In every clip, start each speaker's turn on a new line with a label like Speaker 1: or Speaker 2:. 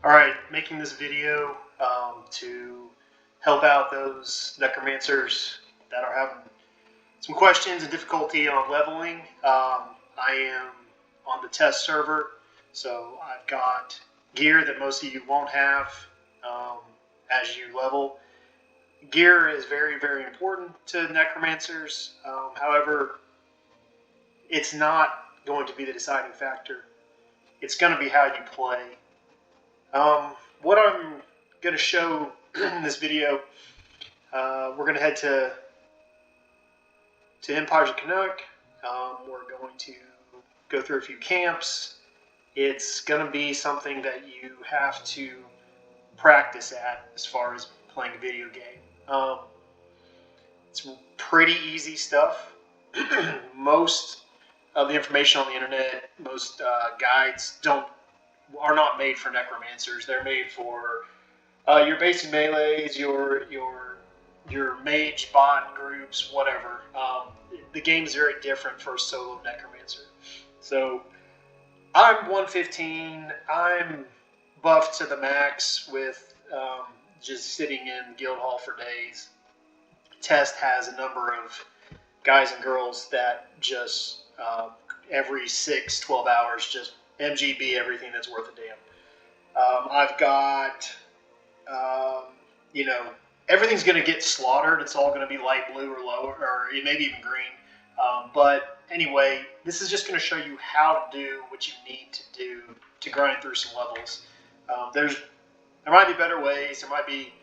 Speaker 1: Alright, making this video to help out those necromancers that are having some questions and difficulty on leveling. I am on the test server, so I've got gear that most of you won't have as you level. Gear is very, very important to necromancers. However, it's not going to be the deciding factor. It's going to be how you play. What I'm going to show in this video, we're going to head to Empires of Canuck. We're going to go through a few camps. It's going to be something that you have to practice at as far as playing a video game. It's pretty easy stuff. Most of the information on the internet, most guides are not made for necromancers. They're made for your basic melees, your mage bot groups, whatever. The game is very different for a solo necromancer. So I'm 115. I'm buffed to the max with just sitting in guild hall for days. Test has a number of guys and girls that just every 6-12 hours just MGB everything that's worth a damn. I've got, everything's going to get slaughtered. It's all going to be light blue or lower, or maybe even green. But anyway, this is just going to show you how to do what you need to do to grind through some levels. There might be better ways, there might be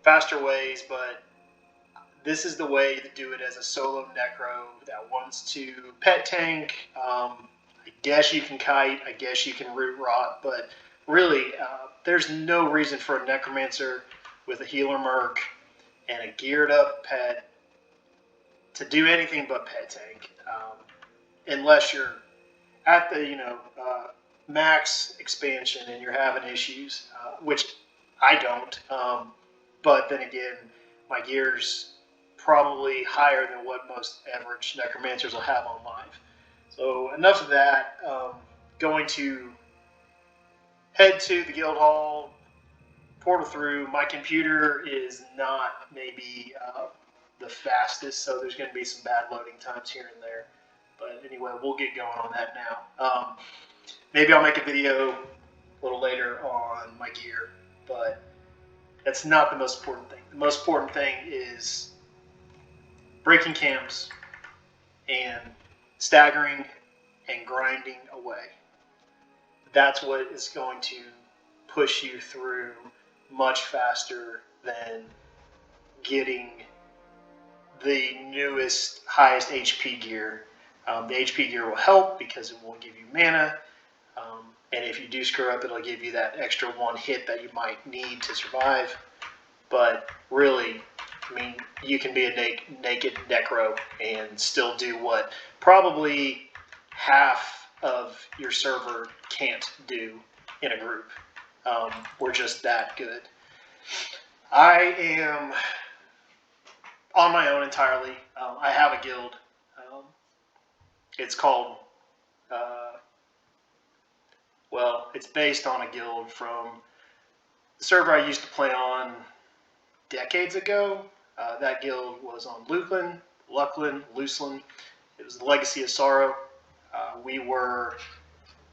Speaker 1: faster ways, but this is the way to do it as a solo necro that wants to pet tank. I guess you can kite, I guess you can root rot, but really, there's no reason for a necromancer with a healer merc and a geared up pet to do anything but pet tank, unless you're at the max expansion and you're having issues, which I don't. But then again, my gear's probably higher than what most average necromancers will have on live. So enough of that. Going to head to the guild hall, portal through. My computer is not maybe the fastest, so there's going to be some bad loading times here and there. But anyway, we'll get going on that now. Maybe I'll make a video a little later on my gear, but that's not the most important thing. The most important thing is breaking camps and staggering and grinding away. That's what is going to push you through much faster than getting the newest, highest HP gear. The HP gear will help because it will give you mana, and if you do screw up, it'll give you that extra one hit that you might need to survive. But really, I mean, you can be a naked necro and still do what probably half of your server can't do in a group. We're just that good. I am on my own entirely. I have a guild. It's called, it's based on a guild from the server I used to play on decades ago. That guild was on Luclin. It was the Legacy of Sorrow. We were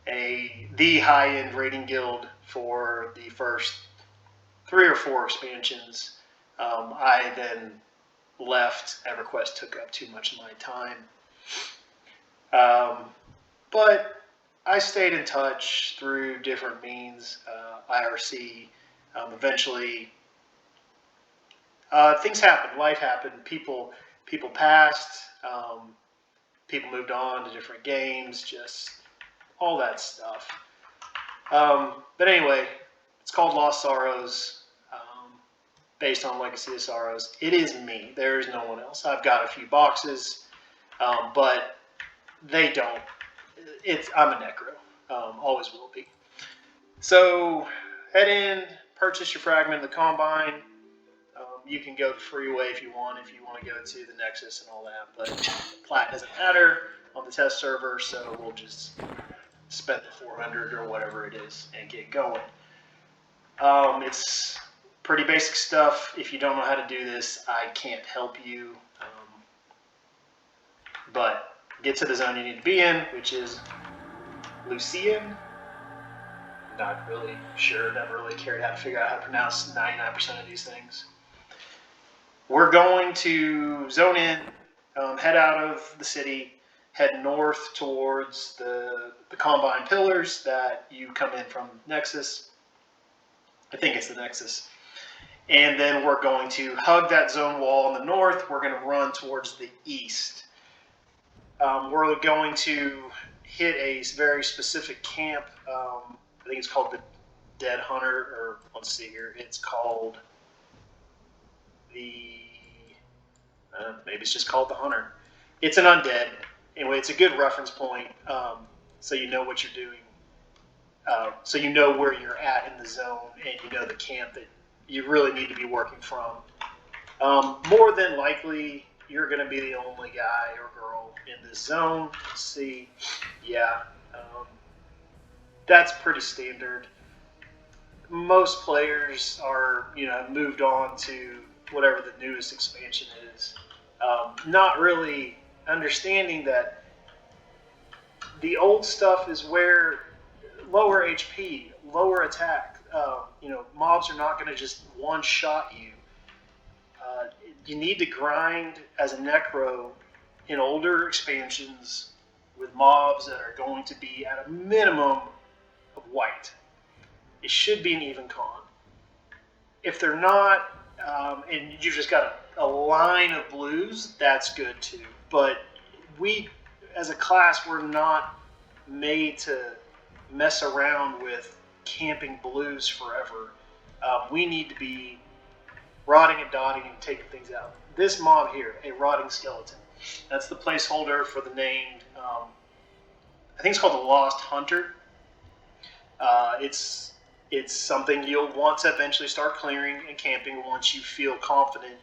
Speaker 1: the high-end raiding guild for the first 3 or 4 expansions. I then left. EverQuest took up too much of my time. But I stayed in touch through different means, IRC. Eventually, things happened. Life happened. People passed. People moved on to different games. Just all that stuff. But anyway, it's called Lost Sorrows, based on Legacy of Sorrows. It is me. There is no one else. I've got a few boxes, but they don't. I'm a necro. Always will be. So head in, purchase your fragment of the Combine. You can go the freeway if you want to go to the Nexus and all that, but plat doesn't matter on the test server, so we'll just spend the 400 or whatever it is and get going. It's pretty basic stuff. If you don't know how to do this, I can't help you. But get to the zone you need to be in, which is Lucian. Not really sure, never really cared how to figure out how to pronounce 99% of these things. We're going to zone in, head out of the city, head north towards the Combine pillars that you come in from Nexus. I think it's the Nexus. And then we're going to hug that zone wall in the north. We're going to run towards the east. We're going to hit a very specific camp. I think it's called the Dead Hunter, or let's see here. It's called the, maybe it's just called the Hunter. It's an undead. Anyway, it's a good reference point, so you know what you're doing. So you know where you're at in the zone, and you know the camp that you really need to be working from. More than likely, you're going to be the only guy or girl in this zone. Let's see. Yeah. That's pretty standard. Most players are, moved on to whatever the newest expansion is. Not really understanding that the old stuff is where lower HP, lower attack. Mobs are not going to just one-shot you. You need to grind as a necro in older expansions with mobs that are going to be at a minimum of white. It should be an even con. If they're not, and you've just got a line of blues, that's good too. But we, as a class, we're not made to mess around with camping blues forever. We need to be rotting and dotting and taking things out. This mob here, a rotting skeleton, that's the placeholder for the named, I think it's called the Lost Hunter. It's something you'll want to eventually start clearing and camping once you feel confident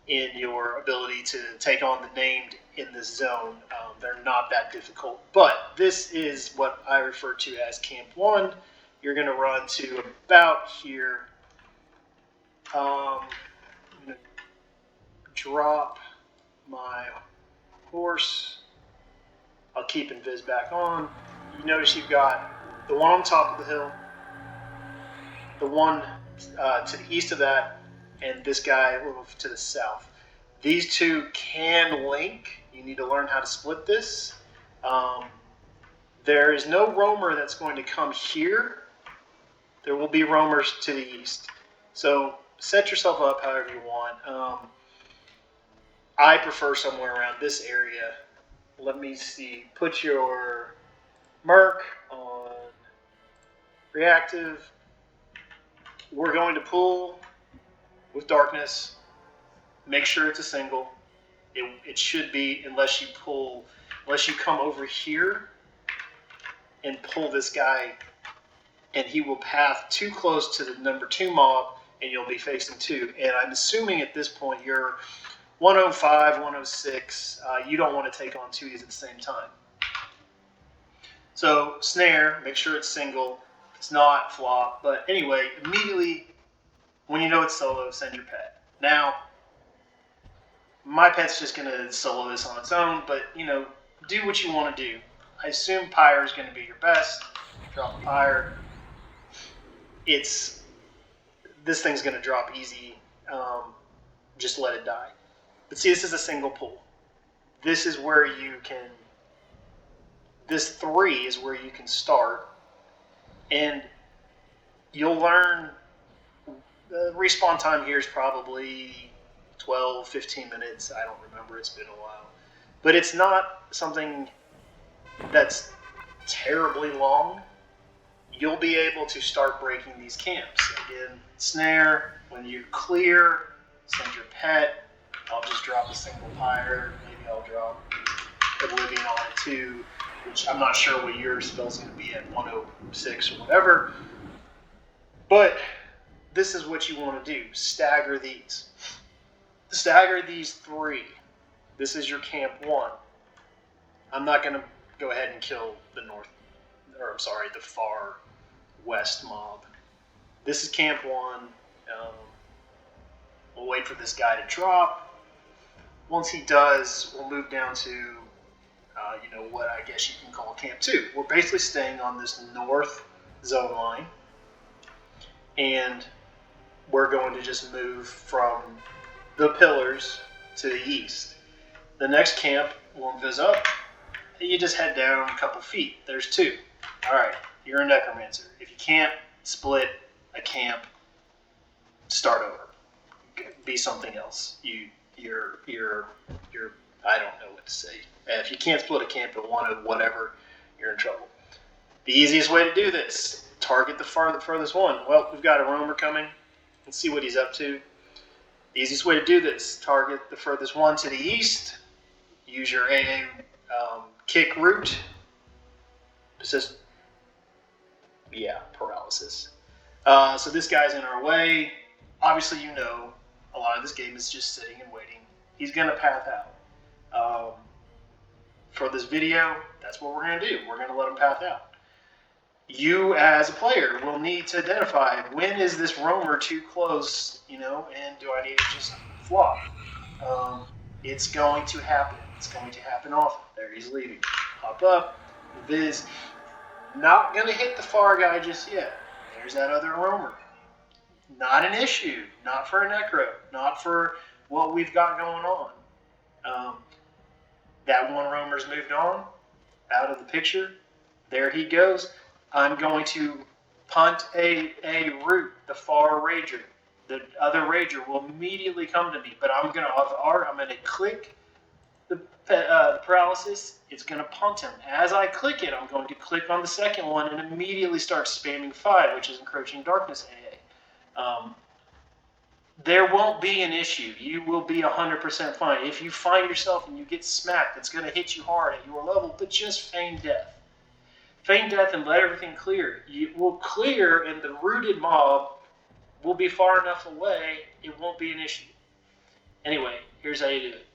Speaker 1: in your ability to take on the named in this zone. They're not that difficult, but this is what I refer to as Camp 1. You're going to run to about here. I'm going to drop my horse. I'll keep Invis back on. You notice you've got the one on top of the hill, the one to the east of that, and this guy a little to the south. These two can link. You need to learn how to split this. There is no roamer that's going to come here. There will be roamers to the east. So set yourself up however you want. I prefer somewhere around this area. Let me see. Put your Merc on reactive. We're going to pull with darkness. Make sure it's a single. It should be, unless you come over here and pull this guy, and he will path too close to the number 2 mob, and you'll be facing 2. And I'm assuming at this point you're 105, 106. You don't want to take on 2 of these at the same time. So snare, make sure it's single. If it's not, flop. But anyway, immediately when you know it's solo, send your pet. Now, my pet's just going to solo this on its own, but do what you want to do. I assume Pyre is going to be your best. Drop a Pyre. This thing's going to drop easy. Just let it die. But see, this is a single pull. This is where you can. This 3 is where you can start, and you'll learn. The respawn time here is probably 12, 15 minutes. I don't remember. It's been a while. But it's not something that's terribly long. You'll be able to start breaking these camps. Again, snare, when you clear, send your pet. I'll just drop a single Pyre. Maybe I'll drop Oblivion on it too, which I'm not sure what your spell's going to be at 106 or whatever. But this is what you want to do. Stagger these. Stagger these 3. This is your Camp 1. I'm not going to go ahead and kill the far west mob. This is Camp 1. We'll wait for this guy to drop. Once he does, we'll move down to, what I guess you can call Camp 2. We're basically staying on this north zone line, and we're going to just move from the pillars to the east. The next camp will visit up, and you just head down a couple feet. There's 2. All right, you're a necromancer. If you can't split a camp, start over. Be something else. You're I don't know what to say. If you can't split a camp in one of whatever, you're in trouble. The easiest way to do this: target the furthest one. Well, we've got a roamer coming. Let's see what he's up to. The easiest way to do this: target the furthest one to the east. Use your AA kick route. Paralysis. So this guy's in our way. Obviously, a lot of this game is just sitting and waiting. He's going to path out. For this video, that's what we're going to do. We're going to let him path out. You, as a player, will need to identify when is this roamer too close, and do I need to just flop? It's going to happen. It's going to happen often. There he's leaving. Hop up. Viz. Not going to hit the far guy just yet. There's that other roamer. Not an issue. Not for a necro. Not for what we've got going on. That one roamer's moved on out of the picture. There he goes. I'm going to punt a route, the far rager. The other rager will immediately come to me, but I'm going to click the paralysis. It's going to punt him. As I click it, I'm going to click on the second one and immediately start spamming 5, which is Encroaching Darkness AA. There won't be an issue. You will be 100% fine. If you find yourself and you get smacked, it's going to hit you hard at your level, but just feign death. Feign death and let everything clear. You will clear, and the rooted mob will be far enough away, it won't be an issue. Anyway, here's how you do it.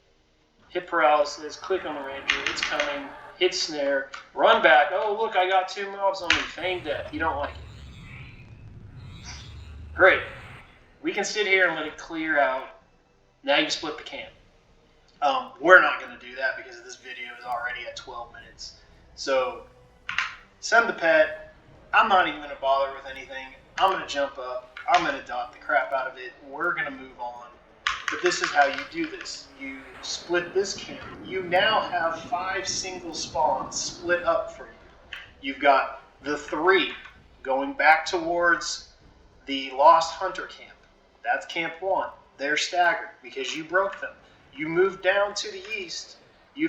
Speaker 1: Hit paralysis, click on the ranger, it's coming, hit snare, run back. Oh, look, I got 2 mobs on me. Feign death. You don't like it. Great. We can sit here and let it clear out. Now you split the camp. We're not going to do that because this video is already at 12 minutes. So, send the pet. I'm not even going to bother with anything. I'm going to jump up. I'm going to dot the crap out of it. We're going to move on. But this is how you do this. You split this camp. You now have 5 single spawns split up for you. You've got the 3 going back towards the Lost Hunter camp. That's Camp 1. They're staggered because you broke them. You move down to the east. We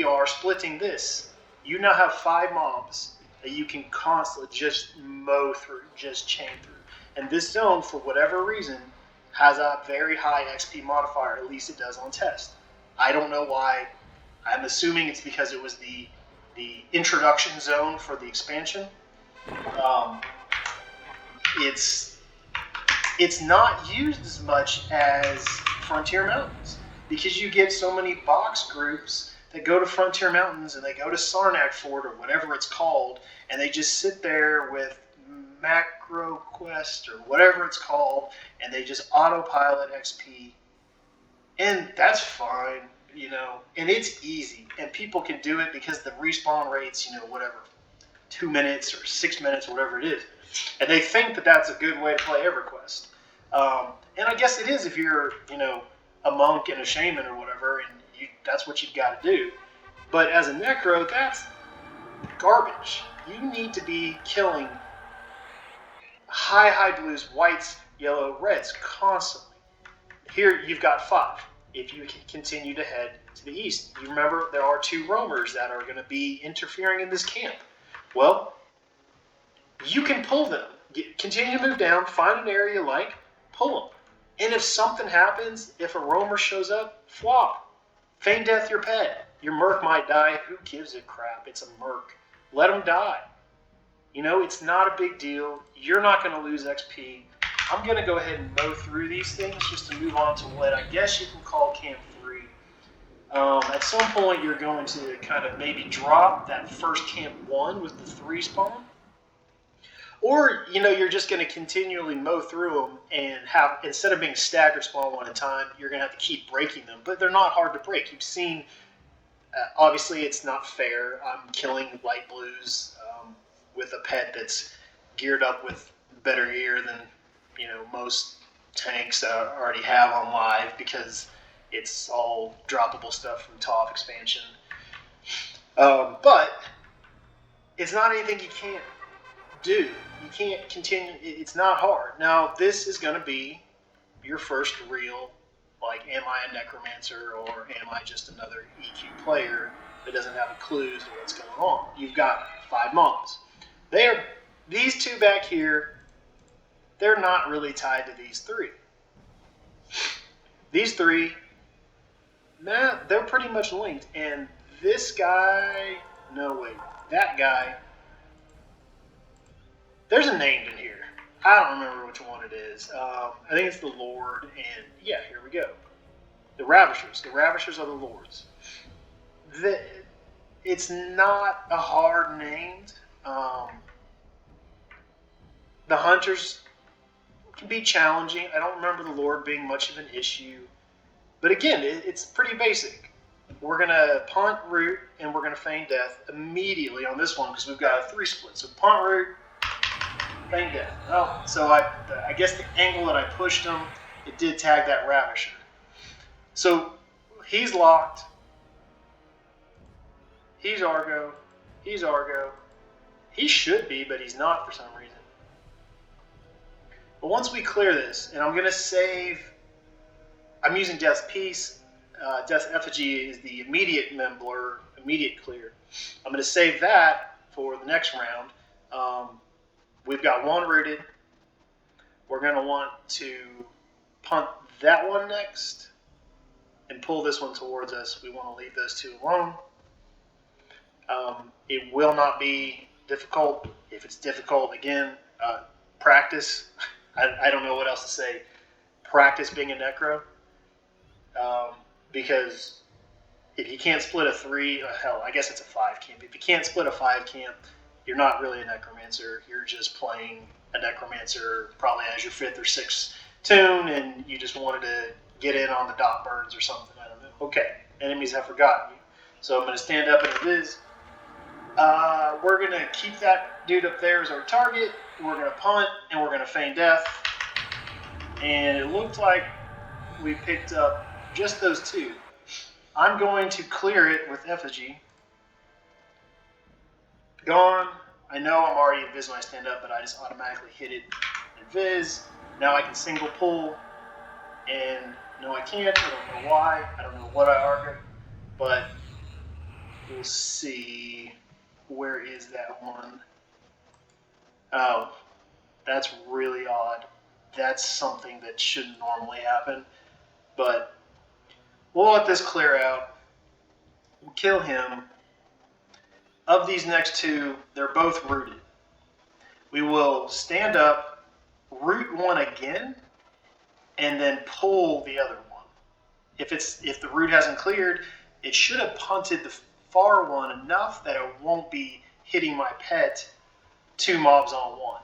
Speaker 1: are splitting this. You now have 5 mobs that you can constantly just mow through, just chain through. And this zone, for whatever reason, has a very high XP modifier. At least it does on test. I don't know why. I'm assuming it's because it was the introduction zone for the expansion. It's not used as much as Frontier Mountains because you get so many box groups that go to Frontier Mountains and they go to Sarnak Fort or whatever it's called, and they just sit there with EverQuest or whatever it's called, and they just autopilot XP, and that's fine, and it's easy, and people can do it because the respawn rates, 2 minutes or 6 minutes, whatever it is. And they think that that's a good way to play EverQuest. And I guess it is if you're, a monk and a shaman or whatever, and that's what you've got to do. But as a necro, that's garbage. You need to be killing high blues, whites, yellow, reds constantly. Here you've got 5. If you can continue to head to the east. You remember there are 2 roamers that are going to be interfering in this camp. Well, you can pull them. Continue to move down, find an area you like, pull them. And if something happens, if a roamer shows up, flop. Feign death your pet. Your merc might die. Who gives a crap? It's a merc. Let them die. It's not a big deal. You're not going to lose XP. I'm going to go ahead and mow through these things just to move on to what I guess you can call Camp 3. At some point, you're going to kind of maybe drop that first Camp 1 with the 3 spawn. Or, you're just going to continually mow through them and have, instead of being staggered spawn one at a time, you're going to have to keep breaking them. But they're not hard to break. You've seen, obviously it's not fair. I'm killing light blues with a pet that's geared up with better gear than, most tanks that I already have on live, because it's all droppable stuff from ToF expansion. But it's not anything you can't do. You can't continue. It's not hard. Now, this is going to be your first real, like, am I a necromancer or am I just another EQ player that doesn't have a clue as to what's going on? You've got 5 mobs. These 2 back here, they're not really tied to these 3. These 3, they're pretty much linked. And this guy, no wait, that guy, there's a name in here. I don't remember which one it is. I think it's the Lord, and yeah, here we go. The Ravishers. The Ravishers are the Lords. It's not a hard name. The Hunters can be challenging. I don't remember the Lord being much of an issue. But again, it's pretty basic. We're going to punt, root, and we're going to feign death immediately on this one because we've got a 3 split. So punt, root, feign death. Oh, so I guess the angle that I pushed him, it did tag that Ravisher. So he's locked. He's Argo. He's Argo. He should be, but he's not for some reason. But once we clear this, and I'm going to save, I'm using Death's Peace. Death's Effigy is the immediate memblur, immediate clear. I'm going to save that for the next round. We've got 1 rooted. We're going to want to punt that one next and pull this one towards us. We want to leave those 2 alone. It will not be difficult. If it's difficult, again, practice. I don't know what else to say. Practice being a necro. Because if you can't split a 3, hell, I guess it's a 5 camp. If you can't split a 5 camp, you're not really a necromancer. You're just playing a necromancer probably as your 5th or 6th tune, and you just wanted to get in on the dot birds or something. I don't know. Okay, enemies have forgotten you. So I'm going to stand up in a viz. We're going to keep that dude up there as our target. We're going to punt, and we're going to feign death. And it looked like we picked up just those 2. I'm going to clear it with Effigy. Gone. I know I'm already in Viz when I stand up, but I just automatically hit it in Viz. Now I can single pull, and no I can't. I don't know why. I don't know what I argued, but we'll see. Where is that one? Oh, that's really odd. That's something that shouldn't normally happen, but we'll let this clear out. We'll kill him. Of these next 2, they're both rooted. We will stand up, root one again, and then pull the other one. If the root hasn't cleared, it should have punted the far one enough that it won't be hitting my pet 2 mobs on 1.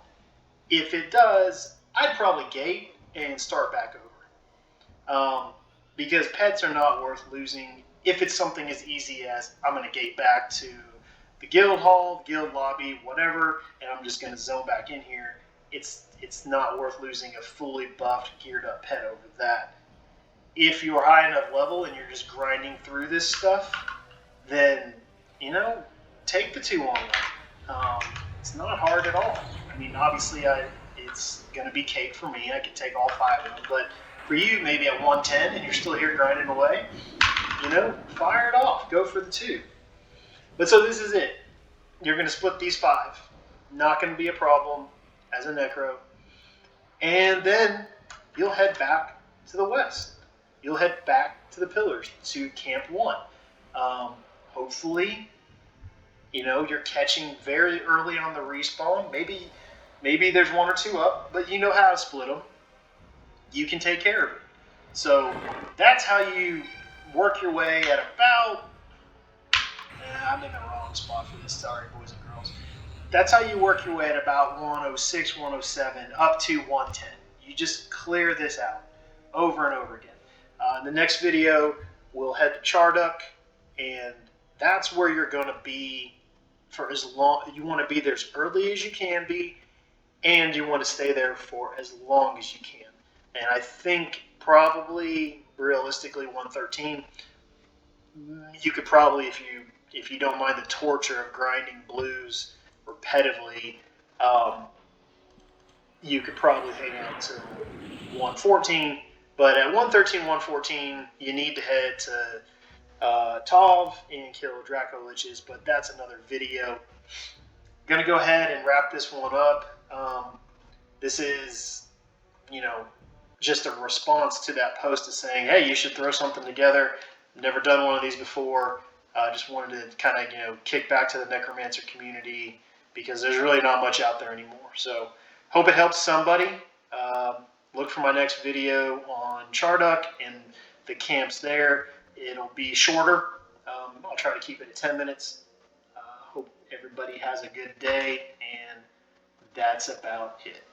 Speaker 1: If it does, I'd probably gate and start back over. Because pets are not worth losing if it's something as easy as I'm going to gate back to the guild hall, the guild lobby, whatever, and I'm just going to zone back in here. It's not worth losing a fully buffed, geared up pet over that. If you're high enough level and you're just grinding through this stuff, then, take the 2 on 1. It's not hard at all. I mean, obviously, it's going to be cake for me. I can take all 5 of them, but for you, maybe at 110 and you're still here grinding away, fire it off. Go for the 2. But so this is it. You're going to split these 5. Not going to be a problem as a necro. And then you'll head back to the west. You'll head back to the pillars, to Camp 1. Hopefully, you're catching very early on the respawn. Maybe there's 1 or 2 up, but you know how to split them. You can take care of it. So that's how you work your way at about... I'm in the wrong spot for this. Sorry, boys and girls. that's how you work your way at about 106, 107, up to 110. You just clear this out over and over again. In the next video, we'll head to Charduck, and that's where you're going to be for as long. You want to be there as early as you can be, and you want to stay there for as long as you can. And I think probably realistically 113, you could probably, if you don't mind the torture of grinding blues repetitively, you could probably hang out to 114. But at 113, 114, you need to head to Tov and kill Draco Liches, but that's another video. I'm going to go ahead and wrap this one up. This is, just a response to that post of saying, hey, you should throw something together. Never done one of these before. Just wanted to kind of, kick back to the Necromancer community because there's really not much out there anymore. So hope it helps somebody. Look for my next video on Charduck and the camps there. It'll be shorter. I'll try to keep it at 10 minutes. Hope everybody has a good day, and that's about it.